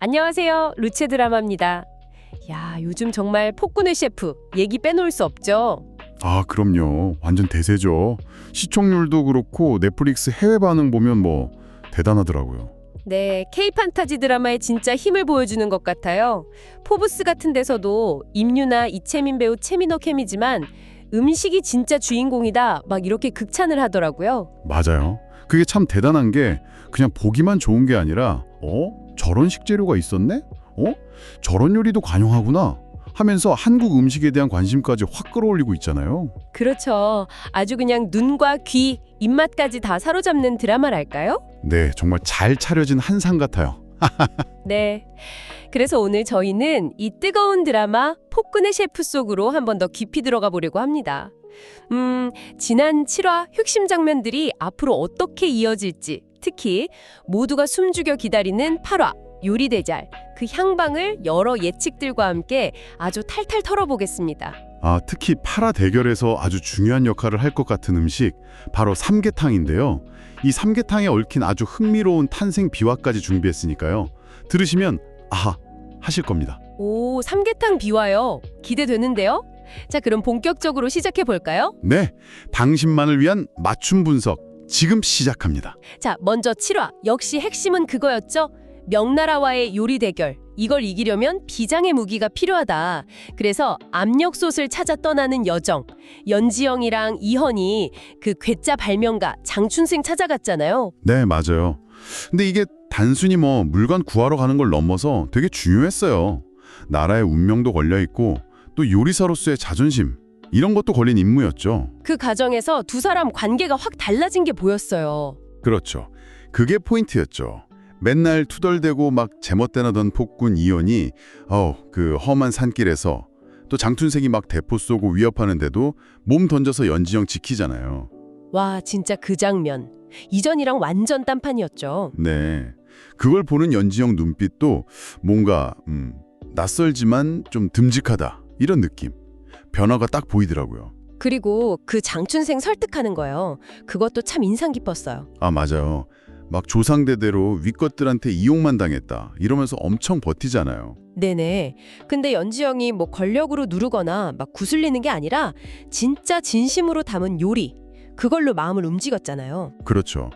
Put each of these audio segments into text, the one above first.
안녕하세요. 루체 드라마입니다. 야, 요즘 정말 폭군의 셰프 얘기 빼놓을 수 없죠. 아, 그럼요. 완전 대세죠. 시청률도 그렇고 넷플릭스 해외 반응 보면 뭐 대단하더라고요. 네, K-판타지 드라마의 진짜 힘을 보여주는 것 같아요. 포브스 같은 데서도 임유나 이채민 배우 채민호 캠이지만 음식이 진짜 주인공이다 막 이렇게 극찬을 하더라고요. 맞아요. 그게 참 대단한 게 그냥 보기만 좋은 게 아니라 저런 식재료가 있었네? 저런 요리도 관용하구나 하면서 한국 음식에 대한 관심까지 확 끌어올리고 있잖아요. 그렇죠. 아주 그냥 눈과 귀, 입맛까지 다 사로잡는 드라마랄까요? 네, 정말 잘 차려진 한상 같아요. 네. 그래서 오늘 저희는 이 뜨거운 드라마 폭군의 셰프 속으로 한 번 더 깊이 들어가 보려고 합니다. 지난 7화 핵심 장면들이 앞으로 어떻게 이어질지, 특히 모두가 숨죽여 기다리는 8화 요리 대잘, 그 향방을 여러 예측들과 함께 아주 탈탈 털어보겠습니다. 특히 파라 대결에서 아주 중요한 역할을 할 것 같은 음식, 바로 삼계탕인데요. 이 삼계탕에 얽힌 아주 흥미로운 탄생 비화까지 준비했으니까요. 들으시면 아하 하실 겁니다. 오, 삼계탕 비화요. 기대되는데요? 자, 그럼 본격적으로 시작해 볼까요? 네, 당신만을 위한 맞춤 분석 지금 시작합니다. 자, 먼저 7화. 역시 핵심은 그거였죠. 명나라와의 요리 대결. 이걸 이기려면 비장의 무기가 필요하다. 그래서 압력솥을 찾아 떠나는 여정. 연지영이랑 이헌이 그 괴짜 발명가 장춘생 찾아갔잖아요. 네, 맞아요. 근데 이게 단순히 뭐 물건 구하러 가는 걸 넘어서 되게 중요했어요. 나라의 운명도 걸려 있고 또 요리사로서의 자존심 이런 것도 걸린 임무였죠. 그 과정에서 두 사람 관계가 확 달라진 게 보였어요. 그렇죠. 그게 포인트였죠. 맨날 투덜대고 막 제멋대나던 폭군 이연이 그 험한 산길에서 또 장춘생이 막 대포 쏘고 위협하는데도 몸 던져서 연지영 지키잖아요. 와, 진짜 그 장면. 이전이랑 완전 딴판이었죠. 네. 그걸 보는 연지영 눈빛도 뭔가 낯설지만 좀 듬직하다 이런 느낌. 변화가 딱 보이더라고요. 그리고 그 장춘생 설득하는 거요. 그것도 참 인상 깊었어요. 맞아요. 막 조상대대로 윗것들한테 이용만 당했다 이러면서 엄청 버티잖아요. 네네. 근데 연지영이 뭐 권력으로 누르거나 막 구슬리는 게 아니라 진짜 진심으로 담은 요리. 그걸로 마음을 움직였잖아요. 그렇죠.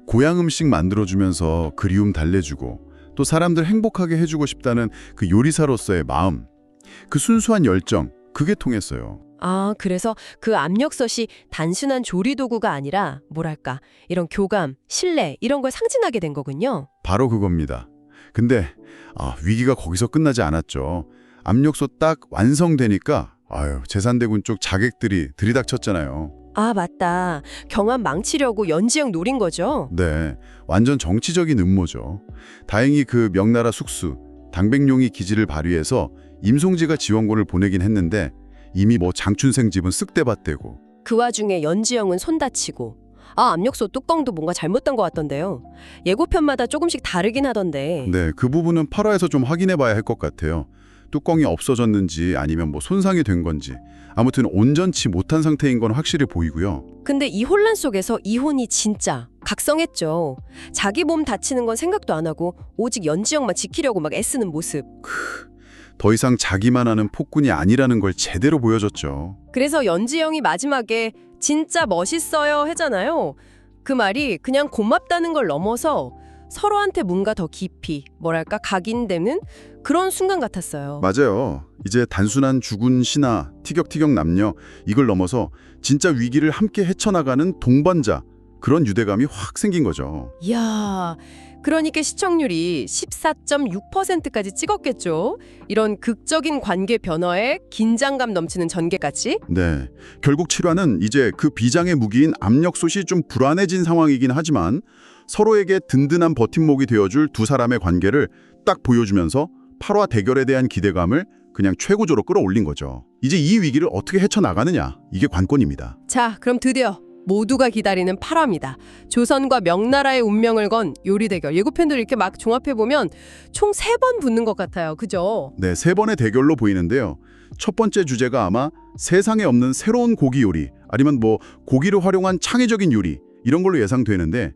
고향 음식 만들어주면서 그리움 달래주고 또 사람들 행복하게 해주고 싶다는 그 요리사로서의 마음, 그 순수한 열정, 그게 통했어요. 그래서 그 압력솥이 단순한 조리 도구가 아니라 뭐랄까 이런 교감, 신뢰 이런 걸 상징하게 된 거군요. 바로 그겁니다. 근데 위기가 거기서 끝나지 않았죠. 압력솥 딱 완성되니까 제산대군 쪽 자객들이 들이닥쳤잖아요. 맞다. 경함 망치려고 연지영 노린 거죠? 네, 완전 정치적인 음모죠. 다행히 그 명나라 숙수, 당백룡이 기지를 발휘해서 임송지가 지원군을 보내긴 했는데 이미 뭐 장춘생 집은 쓱대밭되고. 그 와중에 연지영은 손 다치고. 압력솥 뚜껑도 뭔가 잘못된 것 같던데요. 예고편마다 조금씩 다르긴 하던데. 네, 그 부분은 8화에서 좀 확인해 봐야 할 것 같아요. 뚜껑이 없어졌는지 아니면 뭐 손상이 된 건지. 아무튼 온전치 못한 상태인 건 확실히 보이고요. 근데 이 혼란 속에서 이혼이 진짜 각성했죠. 자기 몸 다치는 건 생각도 안 하고 오직 연지영만 지키려고 막 애쓰는 모습. 더 이상 자기만 하는 폭군이 아니라는 걸 제대로 보여줬죠. 그래서 연지영이 마지막에 진짜 멋있어요 하잖아요. 그 말이 그냥 고맙다는 걸 넘어서 서로한테 뭔가 더 깊이 뭐랄까 각인되는 그런 순간 같았어요. 맞아요. 이제 단순한 죽은 신하, 티격태격 남녀 이걸 넘어서 진짜 위기를 함께 헤쳐나가는 동반자 그런 유대감이 확 생긴 거죠. 이야, 그러니까 시청률이 14.6%까지 찍었겠죠. 이런 극적인 관계 변화에 긴장감 넘치는 전개까지. 네, 결국 7화는 이제 그 비장의 무기인 압력솥이 좀 불안해진 상황이긴 하지만 서로에게 든든한 버팀목이 되어줄 두 사람의 관계를 딱 보여주면서 8화 대결에 대한 기대감을 그냥 최고조로 끌어올린 거죠. 이제 이 위기를 어떻게 헤쳐나가느냐, 이게 관건입니다. 자, 그럼 드디어 모두가 기다리는 8화입니다. 조선과 명나라의 운명을 건 요리 대결. 예고편들 이렇게 막 종합해보면 총 3번 붙는 것 같아요. 그죠? 네, 3번의 대결로 보이는데요. 첫 번째 주제가 아마 세상에 없는 새로운 고기 요리, 아니면 뭐 고기를 활용한 창의적인 요리, 이런 걸로 예상되는데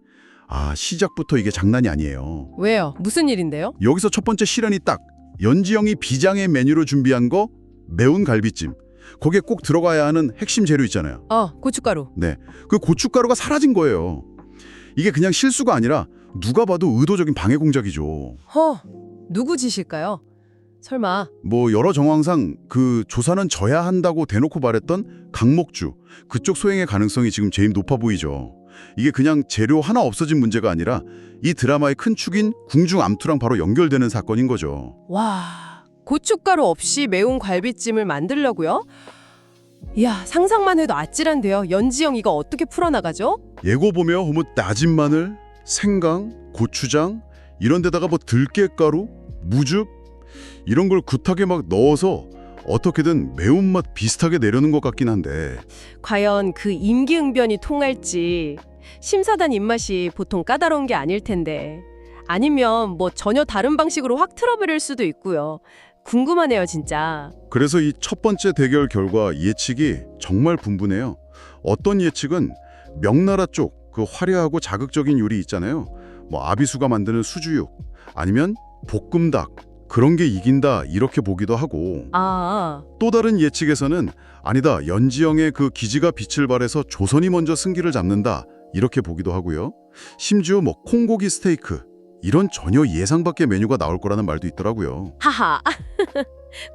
시작부터 이게 장난이 아니에요. 왜요? 무슨 일인데요? 여기서 첫 번째 실현이 딱 연지영이 비장의 메뉴로 준비한 거 매운 갈비찜. 거기에 꼭 들어가야 하는 핵심 재료 있잖아요. 고춧가루. 네, 그 고춧가루가 사라진 거예요. 이게 그냥 실수가 아니라 누가 봐도 의도적인 방해 공작이죠. 누구 짓일까요? 설마. 뭐 여러 정황상 그 조사는 져야 한다고 대놓고 말했던 강목주 그쪽 소행의 가능성이 지금 제일 높아 보이죠. 이게 그냥 재료 하나 없어진 문제가 아니라 이 드라마의 큰 축인 궁중 암투랑 바로 연결되는 사건인 거죠. 와, 고춧가루 없이 매운 갈비찜을 만들려고요? 이야, 상상만 해도 아찔한데요. 연지영 이거 어떻게 풀어나가죠? 예고 보면 뭐 다진 마늘, 생강, 고추장 이런 데다가 뭐 들깨가루, 무즙 이런 걸 굿하게 막 넣어서 어떻게든 매운맛 비슷하게 내려는 것 같긴 한데 과연 그 임기응변이 통할지. 심사단 입맛이 보통 까다로운 게 아닐 텐데. 아니면 뭐 전혀 다른 방식으로 확 틀어버릴 수도 있고요. 궁금하네요, 진짜. 그래서 이 첫 번째 대결 결과 예측이 정말 분분해요. 어떤 예측은 명나라 쪽 그 화려하고 자극적인 요리 있잖아요. 뭐 아비수가 만드는 수주육 아니면 볶음닭 그런 게 이긴다 이렇게 보기도 하고 또 다른 예측에서는 아니다 연지영의 그 기지가 빛을 발해서 조선이 먼저 승기를 잡는다 이렇게 보기도 하고요. 심지어 뭐 콩고기 스테이크 이런 전혀 예상 밖의 메뉴가 나올 거라는 말도 있더라고요. 하하.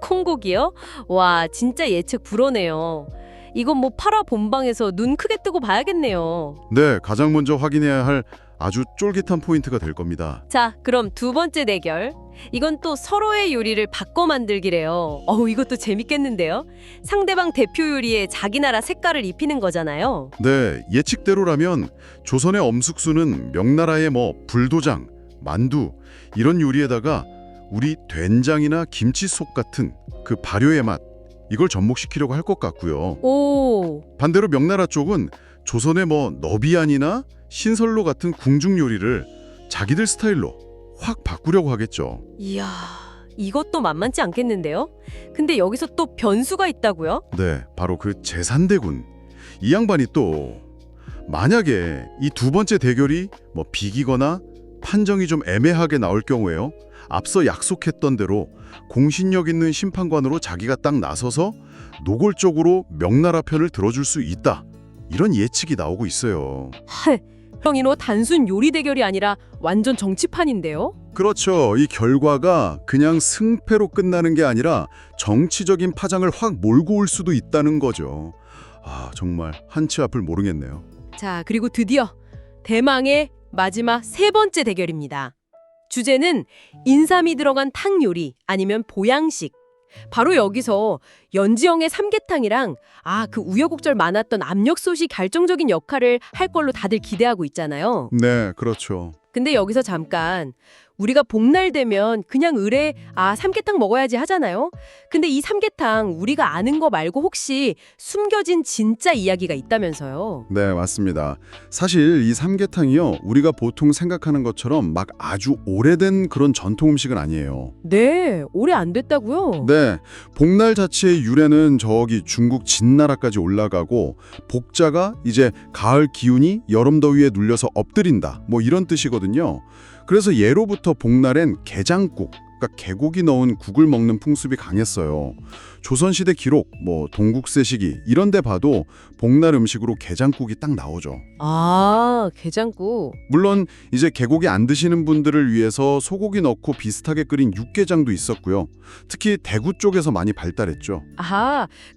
콩고기요? 와, 진짜 예측 불허네요. 이건 뭐 8화 본방에서 눈 크게 뜨고 봐야겠네요. 네, 가장 먼저 확인해야 할 아주 쫄깃한 포인트가 될 겁니다. 자, 그럼 두 번째 대결. 이건 또 서로의 요리를 바꿔 만들기래요. 이것도 재밌겠는데요? 상대방 대표 요리에 자기 나라 색깔을 입히는 거잖아요. 네, 예측대로라면 조선의 엄숙수는 명나라의 뭐 불도장, 만두 이런 요리에다가 우리 된장이나 김치 속 같은 그 발효의 맛 이걸 접목시키려고 할 것 같고요. 오, 반대로 명나라 쪽은 조선의 뭐 너비안이나 신설로 같은 궁중 요리를 자기들 스타일로 확 바꾸려고 하겠죠. 이야, 이것도 만만치 않겠는데요? 근데 여기서 또 변수가 있다고요? 네, 바로 그 제산대군. 이 양반이 또 만약에 이 두 번째 대결이 뭐 비기거나 판정이 좀 애매하게 나올 경우에요. 앞서 약속했던 대로 공신력 있는 심판관으로 자기가 딱 나서서 노골적으로 명나라 편을 들어줄 수 있다. 이런 예측이 나오고 있어요. 형, 이거 단순 요리 대결이 아니라 완전 정치판인데요? 그렇죠. 이 결과가 그냥 승패로 끝나는 게 아니라 정치적인 파장을 확 몰고 올 수도 있다는 거죠. 정말 한치 앞을 모르겠네요. 자, 그리고 드디어 대망의 마지막 세 번째 대결입니다. 주제는 인삼이 들어간 탕 요리 아니면 보양식. 바로 여기서 연지영의 삼계탕이랑 그 우여곡절 많았던 압력솥이 결정적인 역할을 할 걸로 다들 기대하고 있잖아요. 네, 그렇죠. 근데 여기서 잠깐 우리가 복날 되면 그냥 을에 삼계탕 먹어야지 하잖아요. 근데 이 삼계탕 우리가 아는 거 말고 혹시 숨겨진 진짜 이야기가 있다면서요. 네, 맞습니다. 사실 이 삼계탕이요. 우리가 보통 생각하는 것처럼 막 아주 오래된 그런 전통 음식은 아니에요. 네, 오래 안 됐다고요? 네, 복날 자체의 유래는 저기 중국 진나라까지 올라가고 복자가 이제 가을 기운이 여름 더위에 눌려서 엎드린다. 뭐 이런 뜻이거든요. 그래서 예로부터 복날엔 게장국, 그러니까 개고기 넣은 국을 먹는 풍습이 강했어요. 조선시대 기록, 뭐 동국세시기 이런 데 봐도 복날 음식으로 게장국이 딱 나오죠. 게장국. 물론 이제 개고기 안 드시는 분들을 위해서 소고기 넣고 비슷하게 끓인 육개장도 있었고요. 특히 대구 쪽에서 많이 발달했죠.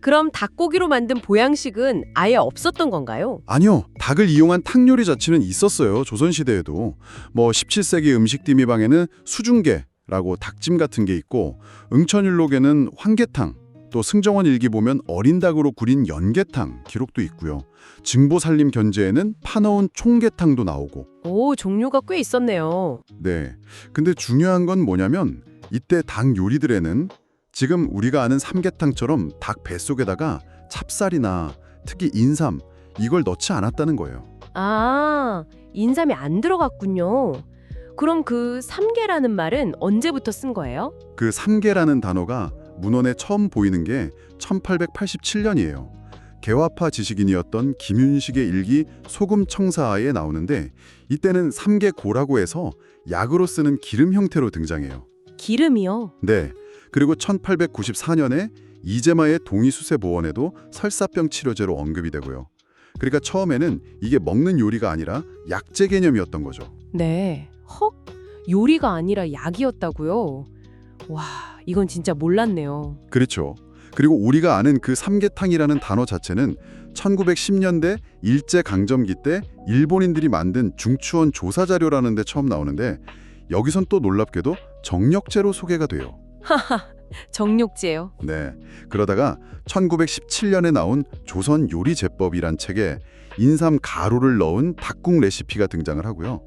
그럼 닭고기로 만든 보양식은 아예 없었던 건가요? 아니요. 닭을 이용한 탕 요리 자체는 있었어요. 조선시대에도. 뭐 17세기 음식디미방에는 수중계라고 닭찜 같은 게 있고 응천일록에는 황계탕, 또 승정원 일기 보면 어린 닭으로 구린 연계탕 기록도 있고요. 증보살림 견제에는 파넣은 총계탕도 나오고. 오, 종류가 꽤 있었네요. 네. 근데 중요한 건 뭐냐면 이때 닭 요리들에는 지금 우리가 아는 삼계탕처럼 닭 뱃속에다가 찹쌀이나 특히 인삼 이걸 넣지 않았다는 거예요. 인삼이 안 들어갔군요. 그럼 그 삼계라는 말은 언제부터 쓴 거예요? 그 삼계라는 단어가 문헌에 처음 보이는 게 1887년이에요. 개화파 지식인이었던 김윤식의 일기 소금 청사에 나오는데 이때는 삼계고라고 해서 약으로 쓰는 기름 형태로 등장해요. 기름이요? 네. 그리고 1894년에 이재마의 동의수세보원에도 설사병 치료제로 언급이 되고요. 그러니까 처음에는 이게 먹는 요리가 아니라 약재 개념이었던 거죠. 네. 헉? 요리가 아니라 약이었다고요? 와, 이건 진짜 몰랐네요. 그렇죠. 그리고 우리가 아는 그 삼계탕이라는 단어 자체는 1910년대 일제강점기 때 일본인들이 만든 중추원 조사자료라는 데 처음 나오는데 여기선 또 놀랍게도 정력제로 소개가 돼요. 하하, 정육제요. 네. 그러다가 1917년에 나온 조선 요리제법이란 책에 인삼 가루를 넣은 닭국 레시피가 등장을 하고요.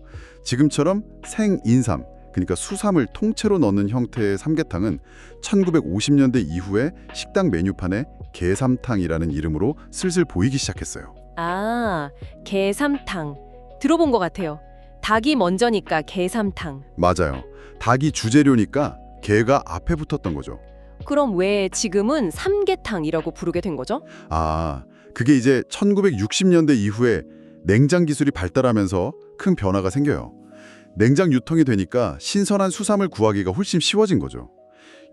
지금처럼 생인삼, 그러니까 수삼을 통째로 넣는 형태의 삼계탕은 1950년대 이후에 식당 메뉴판에 게삼탕이라는 이름으로 슬슬 보이기 시작했어요. 아, 게삼탕. 들어본 것 같아요. 닭이 먼저니까 게삼탕. 맞아요. 닭이 주재료니까 게가 앞에 붙었던 거죠. 그럼 왜 지금은 삼계탕이라고 부르게 된 거죠? 아, 그게 이제 1960년대 이후에 냉장 기술이 발달하면서 큰 변화가 생겨요. 냉장 유통이 되니까 신선한 수삼을 구하기가 훨씬 쉬워진 거죠.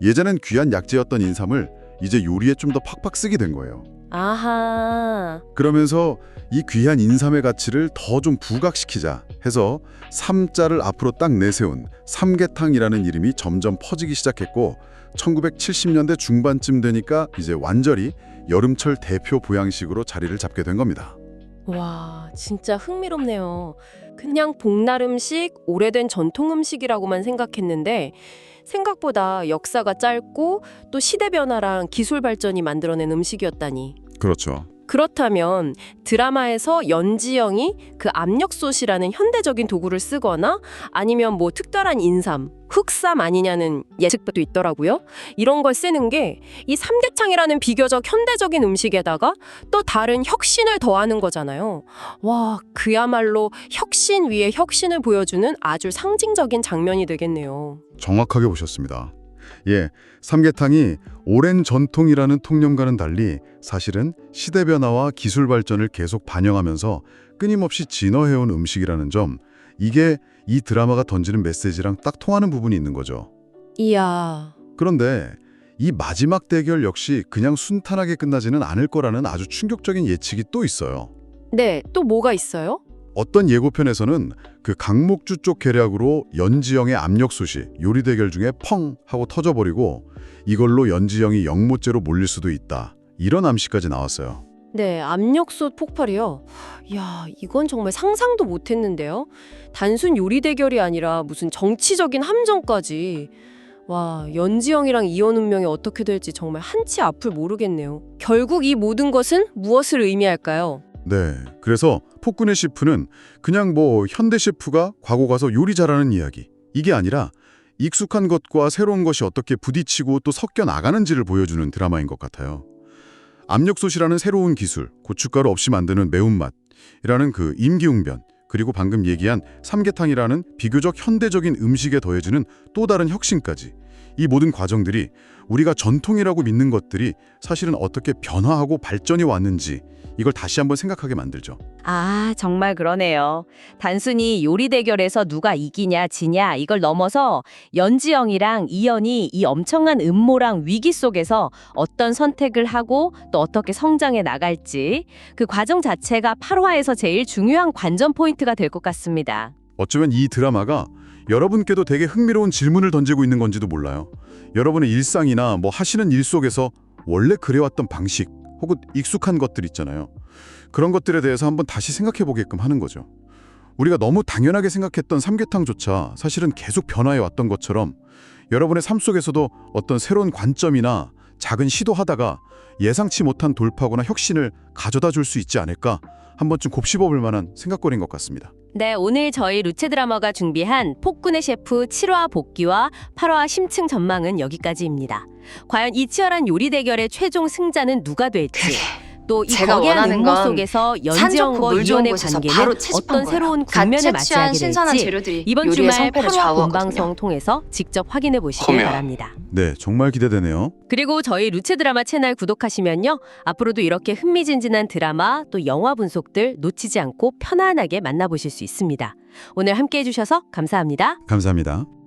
예전엔 귀한 약재였던 인삼을 이제 요리에 좀 더 팍팍 쓰게 된 거예요. 아하. 그러면서 이 귀한 인삼의 가치를 더 좀 부각시키자 해서 삼자를 앞으로 딱 내세운 삼계탕이라는 이름이 점점 퍼지기 시작했고 1970년대 중반쯤 되니까 이제 완전히 여름철 대표 보양식으로 자리를 잡게 된 겁니다. 와, 진짜 흥미롭네요. 그냥 복날 음식, 오래된 전통 음식이라고만 생각했는데 생각보다 역사가 짧고 또 시대 변화랑 기술 발전이 만들어낸 음식이었다니. 그렇죠. 그렇다면 드라마에서 연지영이 그 압력솥이라는 현대적인 도구를 쓰거나 아니면 뭐 특별한 인삼, 흑삼 아니냐는 예측도 있더라고요. 이런 걸 쓰는 게 이 삼계탕이라는 비교적 현대적인 음식에다가 또 다른 혁신을 더하는 거잖아요. 와, 그야말로 혁신 위에 혁신을 보여주는 아주 상징적인 장면이 되겠네요. 정확하게 보셨습니다. 예, 삼계탕이 오랜 전통이라는 통념과는 달리 사실은 시대 변화와 기술 발전을 계속 반영하면서 끊임없이 진화해온 음식이라는 점, 이게 이 드라마가 던지는 메시지랑 딱 통하는 부분이 있는 거죠. 이야. 그런데 이 마지막 대결 역시 그냥 순탄하게 끝나지는 않을 거라는 아주 충격적인 예측이 또 있어요. 네, 또 뭐가 있어요? 어떤 예고편에서는 그 강목주 쪽 계략으로 연지영의 압력솥이 요리 대결 중에 펑 하고 터져버리고 이걸로 연지영이 영모죄로 몰릴 수도 있다. 이런 암시까지 나왔어요. 네, 압력솥 폭발이요. 야, 이건 정말 상상도 못했는데요. 단순 요리 대결이 아니라 무슨 정치적인 함정까지. 와, 연지영이랑 이혼 운명이 어떻게 될지 정말 한치 앞을 모르겠네요. 결국 이 모든 것은 무엇을 의미할까요? 네, 그래서 폭군의 셰프는 그냥 뭐 현대 셰프가 과거 가서 요리 잘하는 이야기, 이게 아니라 익숙한 것과 새로운 것이 어떻게 부딪히고 또 섞여 나가는지를 보여주는 드라마인 것 같아요. 압력솥이라는 새로운 기술, 고춧가루 없이 만드는 매운맛이라는 그 임기응변, 그리고 방금 얘기한 삼계탕이라는 비교적 현대적인 음식에 더해지는 또 다른 혁신까지, 이 모든 과정들이 우리가 전통이라고 믿는 것들이 사실은 어떻게 변화하고 발전해 왔는지 이걸 다시 한번 생각하게 만들죠. 아, 정말 그러네요. 단순히 요리 대결에서 누가 이기냐 지냐 이걸 넘어서 연지영이랑 이연이 이 엄청난 음모랑 위기 속에서 어떤 선택을 하고 또 어떻게 성장해 나갈지 그 과정 자체가 8화에서 제일 중요한 관전 포인트가 될 것 같습니다. 어쩌면 이 드라마가 여러분께도 되게 흥미로운 질문을 던지고 있는 건지도 몰라요. 여러분의 일상이나 뭐 하시는 일 속에서 원래 그래왔던 방식 혹은 익숙한 것들 있잖아요. 그런 것들에 대해서 한번 다시 생각해 보게끔 하는 거죠. 우리가 너무 당연하게 생각했던 삼계탕조차 사실은 계속 변화해 왔던 것처럼 여러분의 삶 속에서도 어떤 새로운 관점이나 작은 시도하다가 예상치 못한 돌파구나 혁신을 가져다 줄 수 있지 않을까 한 번쯤 곱씹어 볼 만한 생각거리인 것 같습니다. 네, 오늘 저희 루체 드라마가 준비한 폭군의 셰프 7화 복귀와 8화 심층 전망은 여기까지입니다. 과연 이 치열한 요리 대결의 최종 승자는 누가 될지, 또 이 제가 거대한 원하는 음모 건 속에서 산 연지영과 좋고 물 좋은 이연의 곳에서 관계는 바로 채집한 어떤 거예요. 새로운 갓 국면을 채취한 맞이하게 신선한 될지 재료들이 이번 요리의 주말 성패를 8화 좌우하거든요. 본방송 통해서 직접 확인해 보시길 커면. 바랍니다. 네, 정말 기대되네요. 그리고 저희 루체 드라마 채널 구독하시면요. 앞으로도 이렇게 흥미진진한 드라마 또 영화 분석들 놓치지 않고 편안하게 만나보실 수 있습니다. 오늘 함께 해주셔서 감사합니다. 감사합니다.